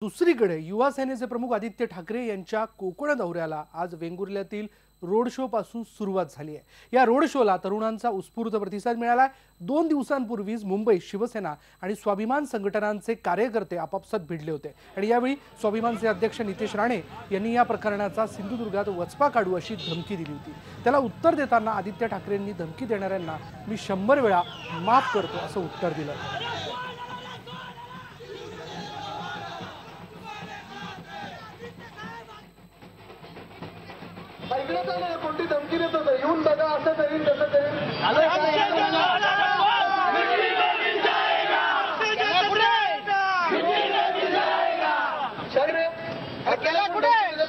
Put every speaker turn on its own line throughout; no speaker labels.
दुसरीकडे युवा सेनेचे प्रमुख आदित्य ठाकरे यांच्या कोकण दौऱ्याला आज वेंगुर्ल्यातील रोड शो पासून सुरुवात झाली आहे। या रोड शोला तरुणांचा उत्स्फूर्त प्रतिसाद मिळाला। 2 दिवसांपूर्वीच मुंबईत शिवसेना आणि स्वाभिमान संघटनांचे कार्यकर्ते आपापसात भिडले होते आणि यावेळी स्वाभिमानचे अध्यक्ष नितेश राणे यांनी या प्रकरणाचा सिंधुदुर्गात वचपा काढू अशी धमकी दिली होती। त्याला उत्तर देताना आदित्य ठाकरेंनी धमकी देणाऱ्यांना मी 100 वेळा माफ करतो असं उत्तर दिलं।
कोणती धमकी देत होतं, येऊन बघा, असं करीन तसं करीन।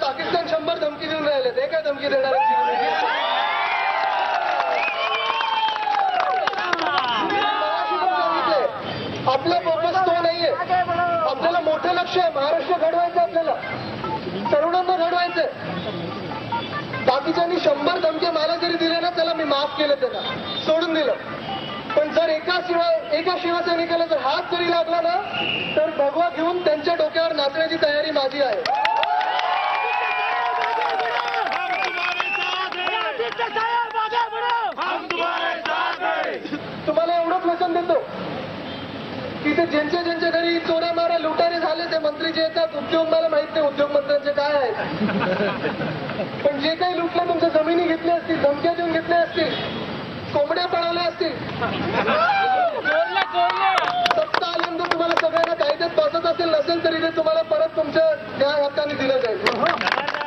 पाकिस्तान 100 धमकी देऊन राहिले, ते काय धमकी देणार? आपला फोकस तो नाहीये, आपल्याला मोठं लक्ष आहे, महाराष्ट्र घडवायचं, आपल्याला तरुणांना घडवायचंय। बाकीच्यांनी 100 धमके मला जरी दिले ना, त्याला मी माफ केलं, त्याला सोडून दिलं। पण जर एका शिवसैनिकाला जर हात जरी लागला ना, तर भगवा घेऊन त्यांच्या डोक्यावर नाचण्याची तयारी माझी आहे। तुम्हाला एवढंच वचन देतो की ते ज्यांच्या घरी चोऱ्या मारा लुटारे झाले, ते मंत्री जे येतात, उद्योग मला माहित नाही उद्योग मंत्र्यांचे काय आहे, पण जे काही लुटलं, तुमच्या जमिनी घेतल्या असतील, धमक्या देऊन घेतल्या असतील, कोंबड्या पळवल्या असतील, सत्ता आल्यानंतर तुम्हाला सगळ्यांना कायद्यात बसत असेल, नसेल तरी ते तुम्हाला परत तुमच्या न्याय हक्काने दिलं जाईल।